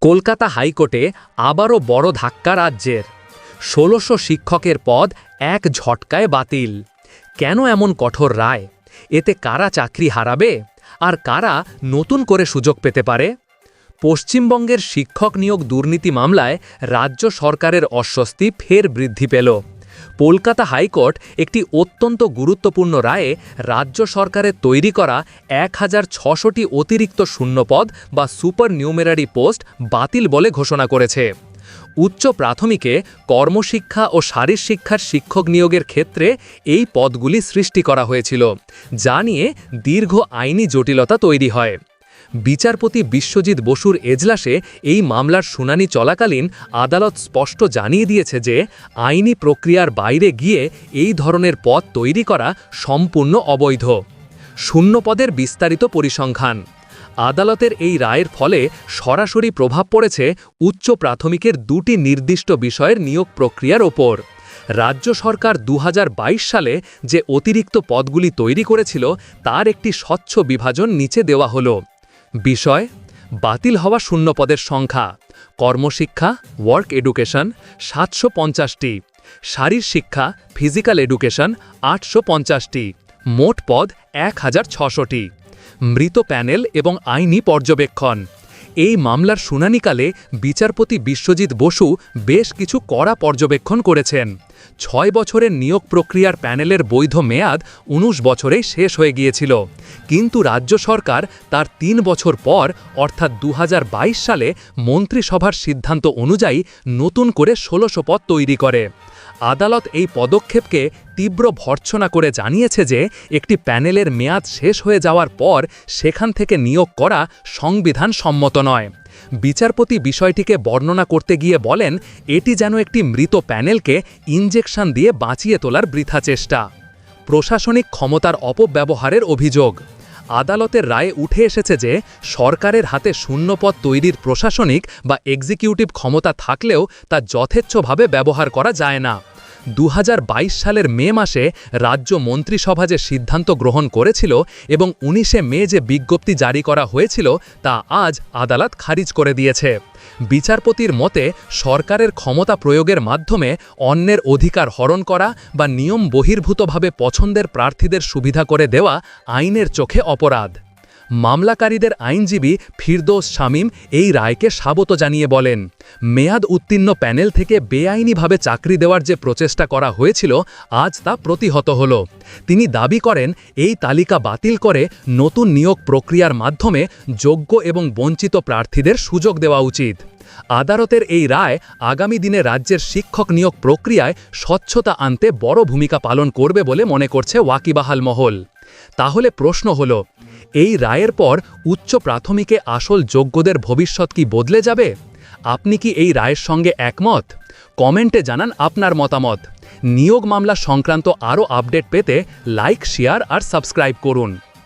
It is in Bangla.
কলকাতা হাইকোর্টে আবারও বড় ধাক্কা রাজ্যের ১৬০০ শিক্ষকের পদ এক ঝটকায় বাতিল। কেন এমন কঠোর রায়? এতে কারা চাকরি হারাবে আর কারা নতুন করে সুযোগ পেতে পারে? পশ্চিমবঙ্গের শিক্ষক নিয়োগ দুর্নীতি মামলায় রাজ্য সরকারের অস্বস্তি ফের বৃদ্ধি পেল। কলকাতা হাইকোর্ট একটি অত্যন্ত গুরুত্বপূর্ণ রায়ে রাজ্য সরকারের তৈরি করা ১,৬০০টি অতিরিক্ত শূন্যপদ বা সুপার নিউমেরারি পোস্ট বাতিল বলে ঘোষণা করেছে। উচ্চ প্রাথমিকে কর্মশিক্ষা ও শারীরশিক্ষার শিক্ষক নিয়োগের ক্ষেত্রে এই পদগুলি সৃষ্টি করা হয়েছিল, যা নিয়ে দীর্ঘ আইনি জটিলতা তৈরি হয়। বিচারপতি বিশ্বজিৎ বসুর এজলাসে এই মামলার শুনানি চলাকালীন আদালত স্পষ্ট জানিয়ে দিয়েছে যে আইনি প্রক্রিয়ার বাইরে গিয়ে এই ধরনের পদ তৈরি করা সম্পূর্ণ অবৈধ। শূন্যপদের বিস্তারিত পরিসংখ্যান। আদালতের এই রায়ের ফলে সরাসরি প্রভাব পড়েছে উচ্চ প্রাথমিকের দুটি নির্দিষ্ট বিষয়ের নিয়োগ প্রক্রিয়ার ওপর। রাজ্য সরকার ২০২২ সালে যে অতিরিক্ত পদগুলি তৈরি করেছিল তার একটি স্বচ্ছ বিভাজন নিচে দেওয়া হলো। বিষয়: বাতিল হওয়া শূন্যপদের সংখ্যা। কর্মশিক্ষা ওয়ার্ক এডুকেশন ৭৫০টি, শারীরশিক্ষা ফিজিক্যাল এডুকেশন ৮৫০টি, মোট পদ ১,৬০০টি। মৃত প্যানেল এবং আইনি পর্যবেক্ষণ। এই মামলার শুনানিকালে বিচারপতি বিশ্বজিৎ বসু বেশ কিছু কড়া পর্যবেক্ষণ করেছেন। ৬ বছরের নিয়োগ প্রক্রিয়ার প্যানেলের বৈধ মেয়াদ ১৯ বছরেই শেষ হয়ে গিয়েছিল, কিন্তু রাজ্য সরকার তার ৩ বছর পর অর্থাৎ ২০২২ সালে মন্ত্রিসভার সিদ্ধান্ত অনুযায়ী নতুন করে ১৬০০ পদ তৈরি করে। আদালত এই পদক্ষেপকে তীব্র ভর্ৎসনা করে জানিয়েছে যে একটি প্যানেলের মেয়াদ শেষ হয়ে যাওয়ার পর সেখান থেকে নিয়োগ করা সংবিধান সম্মত নয়। বিচারপতি বিষয়টিকে বর্ণনা করতে গিয়ে বলেন, এটি যেন একটি মৃত প্যানেলকে ইনজেকশন দিয়ে বাঁচিয়ে তোলার বৃথা চেষ্টা। প্রশাসনিক ক্ষমতার অপব্যবহারের অভিযোগ। আদালতের রায়ে উঠে এসেছে যে সরকারের হাতে শূন্যপদ তৈরির প্রশাসনিক বা এক্সিকিউটিভ ক্ষমতা থাকলেও তা যথেচ্ছভাবে ব্যবহার করা যায় না। ২০২২ সালের মে মাসে রাজ্য মন্ত্রিসভা যে সিদ্ধান্ত গ্রহণ করেছিল এবং ১৯শে মে যে বিজ্ঞপ্তি জারি করা হয়েছিল তা আজ আদালত খারিজ করে দিয়েছে। বিচারপতির মতে সরকারের ক্ষমতা প্রয়োগের মাধ্যমে অন্যের অধিকার হরণ করা বা নিয়ম বহির্ভূতভাবে পছন্দের প্রার্থীদের সুবিধা করে দেওয়া আইনের চোখে অপরাধ। মামলাকারীদের আইনজীবী ফিরদৌস শামীম এই রায়কে স্বাগত জানিয়ে বলেন, মেয়াদ উত্তীর্ণ প্যানেল থেকে বেআইনিভাবে চাকরি দেওয়ার যে প্রচেষ্টা করা হয়েছিল আজ তা প্রতিহত হল। তিনি দাবি করেন, এই তালিকা বাতিল করে নতুন নিয়োগ প্রক্রিয়ার মাধ্যমে যোগ্য এবং বঞ্চিত প্রার্থীদের সুযোগ দেওয়া উচিত। আদালতের এই রায় আগামী দিনে রাজ্যের শিক্ষক নিয়োগ প্রক্রিয়ায় স্বচ্ছতা আনতে বড় ভূমিকা পালন করবে বলে মনে করছে ওয়াকিবহাল মহল। তাহলে প্রশ্ন হল, এই রায়ের পর উচ্চ প্রাথমিকে আসল যোগ্যদের ভবিষ্যৎ কি বদলে যাবে? আপনি কি এই রায়ের সঙ্গে একমত? কমেন্টে জানান আপনার মতামত। নিয়োগ মামলা সংক্রান্ত আরও আপডেট পেতে লাইক, শেয়ার আর সাবস্ক্রাইব করুন।